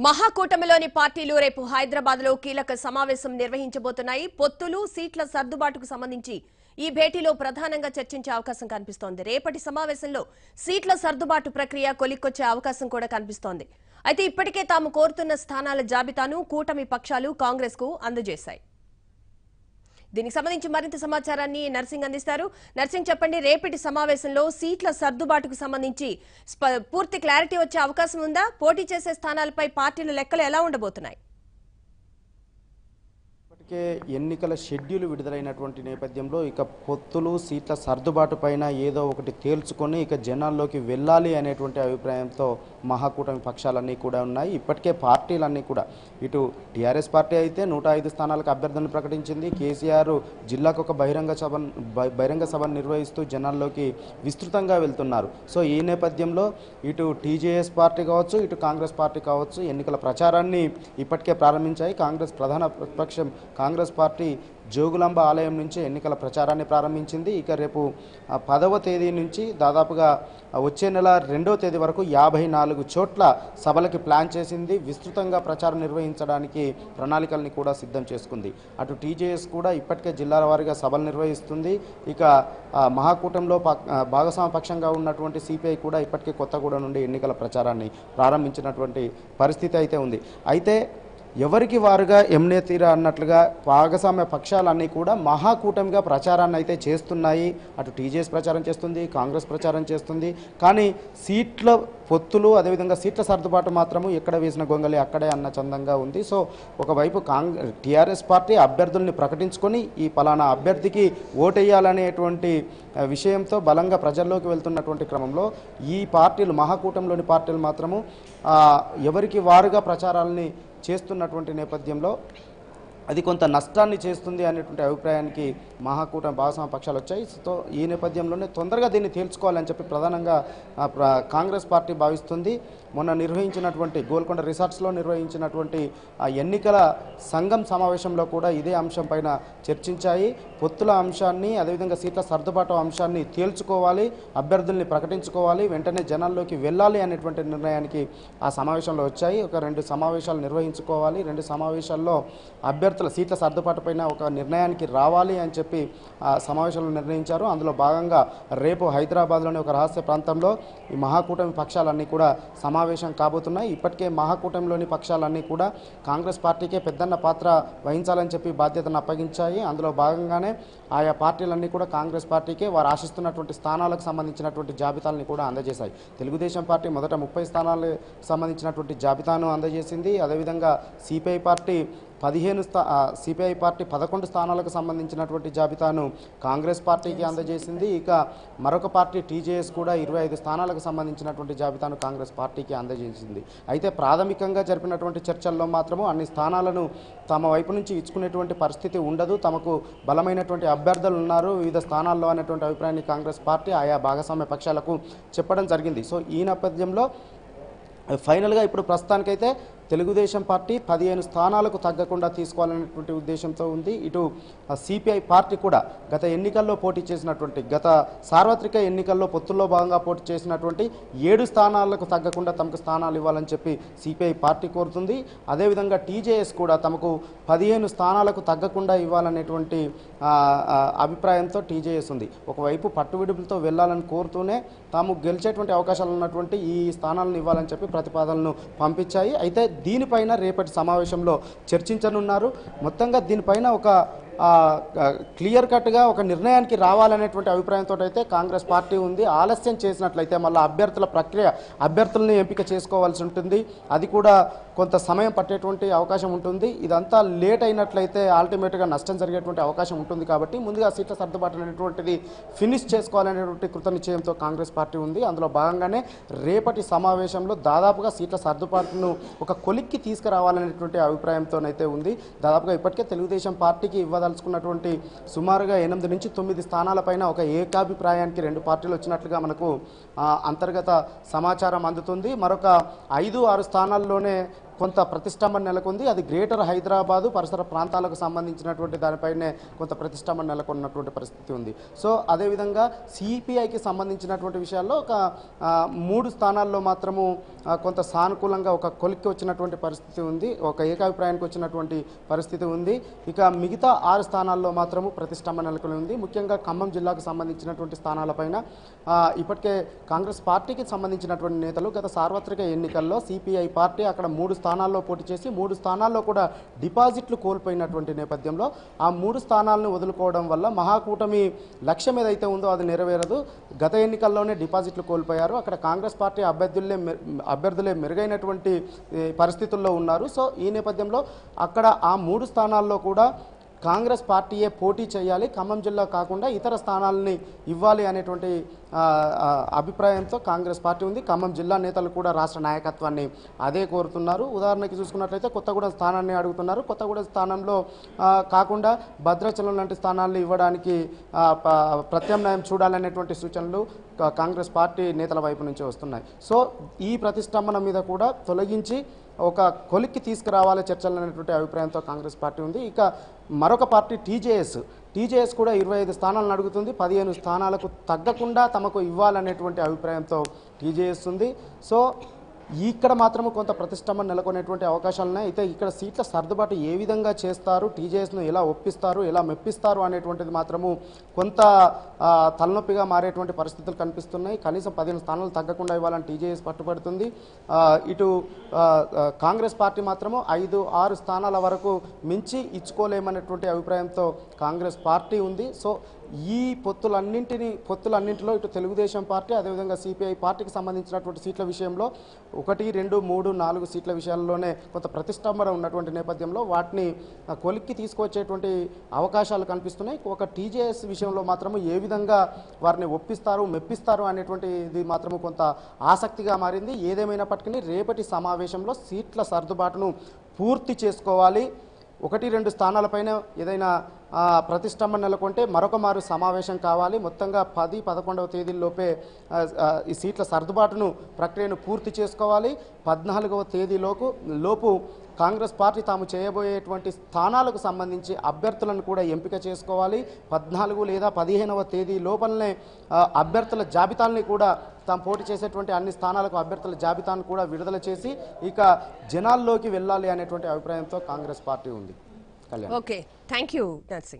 మహాకూటమిలోని పార్టీలు రేపు హైదరాబాద్ లో కీలక సమావేశం నిర్వహించబోతున్నాయి. పొత్తులు, సీట్ల సర్దుబాటుకు సంబంధించి ఈ భేటీలో ప్రధానంగా చర్చించే అవకాశం కనిపిస్తోంది. రేపటి సమావేశంలో సీట్ల సర్దుబాటు ప్రక్రియ కొలిక్కొచ్చే అవకాశం కూడా కనిపిస్తోంది. అయితే ఇప్పటికే తాము కోరుతున్న స్థానాల జాబితాను కూటమి పక్షాలు కాంగ్రెస్ కు అందజేశాయి. దీనికి సంబంధించి మరింత సమాచారాన్ని నర్సింగ్ అందిస్తారు. నర్సింగ్, చెప్పండి, రేపటి సమావేశంలో సీట్ల సర్దుబాటుకు సంబంధించి పూర్తి క్లారిటీ వచ్చే అవకాశం ఉందా? పోటీ చేసే స్థానాలపై పార్టీల లెక్కలు ఎలా ఉండబోతున్నాయి? ఎన్నికల షెడ్యూల్ విడుదలైనటువంటి నేపథ్యంలో ఇక పొత్తులు, సీట్ల సర్దుబాటు పైన ఏదో ఒకటి తేల్చుకొని ఇక జనాల్లోకి వెళ్ళాలి అనేటువంటి అభిప్రాయంతో మహాకూటమి పక్షాలన్నీ కూడా ఉన్నాయి. ఇప్పటికే పార్టీలన్నీ కూడా టీఆర్ఎస్ పార్టీ అయితే 105 స్థానాలకు అభ్యర్థులను ప్రకటించింది. కేసీఆర్ జిల్లాకు ఒక బహిరంగ సభను నిర్వహిస్తూ జనాల్లోకి విస్తృతంగా వెళ్తున్నారు. సో ఈ నేపథ్యంలో టీజేఎస్ పార్టీ కావచ్చు, కాంగ్రెస్ పార్టీ కావచ్చు ఎన్నికల ప్రచారాన్ని ఇప్పటికే ప్రారంభించాయి. కాంగ్రెస్ ప్రధాన ప్రతిపక్షం కాంగ్రెస్ పార్టీ జోగులాంబ ఆలయం నుంచి ఎన్నికల ప్రచారాన్ని ప్రారంభించింది. ఇక రేపు 10వ తేదీ నుంచి దాదాపుగా వచ్చే నెల 2వ తేదీ వరకు 54 చోట్ల సభలకి ప్లాన్ చేసింది. విస్తృతంగా ప్రచారం నిర్వహించడానికి ప్రణాళికల్ని కూడా సిద్ధం చేసుకుంది. అటు టీజేఎస్ కూడా ఇప్పటికే జిల్లాల వారీగా సభలు నిర్వహిస్తుంది. ఇక మహాకూటంలో భాగస్వామ్య పక్షంగా ఉన్నటువంటి సిపిఐ కూడా ఇప్పటికే కొత్తగూడెం నుండి ఎన్నికల ప్రచారాన్ని ప్రారంభించినటువంటి పరిస్థితి అయితే ఉంది. అయితే ఎవరికి వారుగా ఎమ్నే తీరా అన్నట్లుగా భాగస్వామ్య పక్షాలన్నీ కూడా మహాకూటమిగా ప్రచారాన్ని అయితే చేస్తున్నాయి. అటు టీజేఎస్ ప్రచారం చేస్తుంది, కాంగ్రెస్ ప్రచారం చేస్తుంది. కానీ సీట్ల పొత్తులు, అదేవిధంగా సీట్ల సర్దుబాటు మాత్రము ఎక్కడ వేసిన గొంగలి అక్కడే అన్న చందంగా ఉంది. సో ఒకవైపు టీఆర్ఎస్ పార్టీ అభ్యర్థుల్ని ప్రకటించుకొని ఈ పలానా అభ్యర్థికి ఓటేయాలనేటువంటి విషయంతో బలంగా ప్రజల్లోకి వెళ్తున్నటువంటి క్రమంలో ఈ పార్టీలు, మహాకూటంలోని పార్టీలు మాత్రము ఎవరికి వారుగా ప్రచారాలని చేస్తున్నటువంటి నేపథ్యంలో అది కొంత నష్టాన్ని చేస్తుంది అనేటువంటి అభిప్రాయానికి మహాకూటమి భాగస్వామ్య పక్షాలు వచ్చాయి. సో ఈ నేపథ్యంలోనే తొందరగా దీన్ని తేల్చుకోవాలని చెప్పి ప్రధానంగా కాంగ్రెస్ పార్టీ భావిస్తుంది. మొన్న నిర్వహించినటువంటి గోల్కొండ రిసార్ట్స్లో నిర్వహించినటువంటి ఎన్నికల సంఘం సమావేశంలో కూడా ఇదే అంశం పైన చర్చించాయి. పొత్తుల అంశాన్ని, అదేవిధంగా సీట్ల సర్దుబాటు అంశాన్ని తేల్చుకోవాలి, అభ్యర్థుల్ని ప్రకటించుకోవాలి, వెంటనే జనాల్లోకి వెళ్ళాలి అనేటువంటి నిర్ణయానికి ఆ సమావేశంలో వచ్చాయి. ఒక 2 సమావేశాలు నిర్వహించుకోవాలి, 2 సమావేశాల్లో అభ్యర్థుల సీట్ల సర్దుబాటు పైన ఒక నిర్ణయానికి రావాలి అని చెప్పి సమావేశంలో నిర్ణయించారు. అందులో భాగంగా రేపు హైదరాబాద్లోని ఒక రహస్య ప్రాంతంలో ఈ మహాకూటమి పక్షాలన్నీ కూడా సమావేశం కాబోతున్నాయి. ఇప్పటికే మహాకూటమిలోని పక్షాలన్నీ కూడా కాంగ్రెస్ పార్టీకే పెద్దన్న పాత్ర వహించాలని చెప్పి బాధ్యతను అప్పగించాయి. అందులో భాగంగానే ఆయా పార్టీలన్నీ కూడా కాంగ్రెస్ పార్టీకే వారు ఆశిస్తున్నటువంటి స్థానాలకు సంబంధించినటువంటి జాబితాలని కూడా అందజేశాయి. తెలుగుదేశం పార్టీ మొదట 30 స్థానాలకు సంబంధించినటువంటి జాబితాను అందజేసింది. అదేవిధంగా సిపిఐ పార్టీ 11 స్థానాలకు సంబంధించినటువంటి జాబితాను కాంగ్రెస్ పార్టీకి అందజేసింది. ఇక మరొక పార్టీ టీజేఎస్ కూడా 25 స్థానాలకు సంబంధించినటువంటి జాబితాను కాంగ్రెస్ పార్టీకి అందజేసింది. అయితే ప్రాథమికంగా జరిపినటువంటి చర్చల్లో మాత్రము అన్ని స్థానాలను తమ వైపు నుంచి ఇచ్చుకునేటువంటి పరిస్థితి ఉండదు, తమకు బలమైనటువంటి అభ్యర్థులు ఉన్నారు వివిధ స్థానాల్లో అనేటువంటి అభిప్రాయాన్ని కాంగ్రెస్ పార్టీ ఆయా భాగస్వామ్య పక్షాలకు చెప్పడం జరిగింది. సో ఈ నేపథ్యంలో ఫైనల్గా ఇప్పుడు ప్రస్తుతానికైతే తెలుగుదేశం పార్టీ 15 స్థానాలకు తగ్గకుండా తీసుకోవాలనేటువంటి ఉద్దేశంతో ఉంది. ఇటు సిపిఐ పార్టీ కూడా గత ఎన్నికల్లో పోటీ చేసినటువంటి, గత సార్వత్రిక ఎన్నికల్లో పొత్తుల్లో భాగంగా పోటీ చేసినటువంటి 7 స్థానాలకు తగ్గకుండా తమకు స్థానాలు ఇవ్వాలని చెప్పి సిపిఐ పార్టీ కోరుతుంది. అదేవిధంగా టీజేఎస్ కూడా తమకు 15 స్థానాలకు తగ్గకుండా ఇవ్వాలనేటువంటి అభిప్రాయంతో టీజేఎస్ ఉంది. ఒకవైపు పట్టువిడుపులతో వెళ్లాలని కోరుతూనే తాము గెలిచేటువంటి అవకాశాలు ఉన్నటువంటి ఈ స్థానాలను ఇవ్వాలని చెప్పి ప్రతిపాదనలను పంపించాయి. అయితే దీనిపైన రేపటి సమావేశంలో చర్చించనున్నారు. మొత్తంగా దీనిపైన ఒక క్లియర్ కట్గా ఒక నిర్ణయానికి రావాలనేటువంటి అభిప్రాయంతో అయితే కాంగ్రెస్ పార్టీ ఉంది. ఆలస్యం చేసినట్లయితే మళ్ళీ అభ్యర్థుల్ని ఎంపిక చేసుకోవాల్సి ఉంటుంది. అది కూడా కొంత సమయం పట్టేటువంటి అవకాశం ఉంటుంది. ఇదంతా లేట్ అయినట్లయితే అల్టిమేట్గా నష్టం జరిగేటువంటి అవకాశం ఉంటుంది. కాబట్టి ముందుగా సీట్ల సర్దుబాటు అనేటువంటిది ఫినిష్ చేసుకోవాలనేటువంటి కృతనిశ్చయంతో కాంగ్రెస్ పార్టీ ఉంది. అందులో భాగంగానే రేపటి సమావేశంలో దాదాపుగా సీట్ల సర్దుబాటును ఒక కొలిక్కి తీసుకురావాలనేటువంటి అభిప్రాయంతోనైతే ఉంది. దాదాపుగా ఇప్పటికే తెలుగుదేశం పార్టీకి ఇవ్వదలుచుకున్నటువంటి సుమారుగా 8 నుంచి 9 స్థానాలపైన ఒక ఏకాభిప్రాయానికి 2 పార్టీలు వచ్చినట్లుగా మనకు అంతర్గత సమాచారం అందుతుంది. మరొక 5-6 స్థానాల్లోనే కొంత ప్రతిష్టంభన నెలకొంది. అది గ్రేటర్ హైదరాబాదు పరిసర ప్రాంతాలకు సంబంధించినటువంటి దానిపైనే కొంత ప్రతిష్టంభన నెలకొన్నటువంటి పరిస్థితి ఉంది. సో అదేవిధంగా సిపిఐకి సంబంధించినటువంటి విషయాల్లో ఒక 3 స్థానాల్లో మాత్రము కొంత సానుకూలంగా ఒక కొలిక్కి వచ్చినటువంటి పరిస్థితి ఉంది, ఒక ఏకాభిప్రాయానికి వచ్చినటువంటి పరిస్థితి ఉంది. ఇక మిగతా 6 స్థానాల్లో మాత్రము ప్రతిష్టంభన నెలకొని ఉంది. ముఖ్యంగా ఖమ్మం జిల్లాకు సంబంధించినటువంటి స్థానాలపైన ఇప్పటికే కాంగ్రెస్ పార్టీకి సంబంధించినటువంటి నేతలు గత సార్వత్రిక ఎన్నికల్లో సిపిఐ పార్టీ అక్కడ 3 స్థానాల్లో పోటీ చేసి 3 స్థానాల్లో కూడా డిపాజిట్లు కోల్పోయినటువంటి నేపథ్యంలో ఆ 3 స్థానాలను వదులుకోవడం వల్ల మహాకూటమి లక్ష్యం ఏదైతే ఉందో అది నెరవేరదు. గత ఎన్నికల్లోనే డిపాజిట్లు కోల్పోయారు. అక్కడ కాంగ్రెస్ పార్టీ అభ్యర్థులే మెరుగైనటువంటి పరిస్థితుల్లో ఉన్నారు. సో ఈ నేపథ్యంలో అక్కడ ఆ 3 స్థానాల్లో కూడా కాంగ్రెస్ పార్టీయే పోటీ చేయాలి, ఖమ్మం జిల్లా కాకుండా ఇతర స్థానాలని ఇవ్వాలి అనేటువంటి అభిప్రాయంతో కాంగ్రెస్ పార్టీ ఉంది. ఖమ్మం జిల్లా నేతలు కూడా రాష్ట్ర నాయకత్వాన్ని అదే కోరుతున్నారు. ఉదాహరణకి చూసుకున్నట్లయితే కొత్తగూడెం స్థానాన్ని అడుగుతున్నారు. కొత్తగూడెం స్థానంలో కాకుండా భద్రాచలం లాంటి స్థానాలను ఇవ్వడానికి ప్రత్యామ్నాయం చూడాలనేటువంటి సూచనలు కాంగ్రెస్ పార్టీ నేతల వైపు నుంచి వస్తున్నాయి. సో ఈ ప్రతిష్టంభన మీద కూడా తొలగించి ఒక కొలిక్కి తీసుకురావాలి చర్చలు అనేటువంటి అభిప్రాయంతో కాంగ్రెస్ పార్టీ ఉంది. ఇక మరొక పార్టీ టీజేఎస్ కూడా 25 స్థానాలను అడుగుతుంది. 15 స్థానాలకు తగ్గకుండా తమకు ఇవ్వాలనేటువంటి అభిప్రాయంతో టీజేఎస్ ఉంది. సో ఇక్కడ మాత్రము కొంత ప్రతిష్టంభన నెలకొనేటువంటి అవకాశాలు ఉన్నాయి. అయితే ఇక్కడ సీట్ల సర్దుబాటు ఏ విధంగా చేస్తారు, టీజేఎస్ను ఎలా ఒప్పిస్తారు, ఎలా మెప్పిస్తారు అనేటువంటిది మాత్రము కొంత తలనొప్పిగా మారేటువంటి పరిస్థితులు కనిపిస్తున్నాయి. కనీసం 15 స్థానాలు తగ్గకుండా ఇవ్వాలని టీజేఎస్ పట్టుబడుతుంది. ఇటు కాంగ్రెస్ పార్టీ మాత్రము 5-6 స్థానాల వరకు మించి ఇచ్చుకోలేమనేటువంటి అభిప్రాయంతో కాంగ్రెస్ పార్టీ ఉంది. సో ఈ పొత్తులన్నింటిలో ఇటు తెలుగుదేశం పార్టీ అదేవిధంగా సిపిఐ పార్టీకి సంబంధించినటువంటి సీట్ల విషయంలో 1, 2, 3, 4 సీట్ల విషయాల్లోనే కొంత ప్రతిష్టంభన ఉన్నటువంటి నేపథ్యంలో వాటిని కొలిక్కి తీసుకొచ్చేటువంటి అవకాశాలు కనిపిస్తున్నాయి. ఒక టీజేఎస్ విషయంలో మాత్రము ఏ విధంగా వారిని ఒప్పిస్తారు, మెప్పిస్తారు అనేటువంటిది మాత్రము కొంత ఆసక్తిగా మారింది. ఏదేమైనప్పటికీ రేపటి సమావేశంలో సీట్ల సర్దుబాటును పూర్తి చేసుకోవాలి. 1-2 స్థానాలపైన ఏదైనా ప్రతిష్టంభన నెలకొంటే మరొక మారు సమావేశం కావాలి. మొత్తంగా 10-11వ తేదీలోపే ఈ సీట్ల సర్దుబాటును ప్రక్రియను పూర్తి చేసుకోవాలి. 14వ తేదీలోపు కాంగ్రెస్ పార్టీ తాము చేయబోయేటువంటి స్థానాలకు సంబంధించి అభ్యర్థులను కూడా ఎంపిక చేసుకోవాలి. 14 లేదా 15వ తేదీ లోపలనే అభ్యర్థుల జాబితాలని కూడా తాము పోటీ చేసేటువంటి అన్ని స్థానాలకు అభ్యర్థుల జాబితాను కూడా విడుదల చేసి ఇక జనాల్లోకి వెళ్ళాలి అనేటువంటి అభిప్రాయంతో కాంగ్రెస్ పార్టీ ఉంది. Okay, thank you Nancy.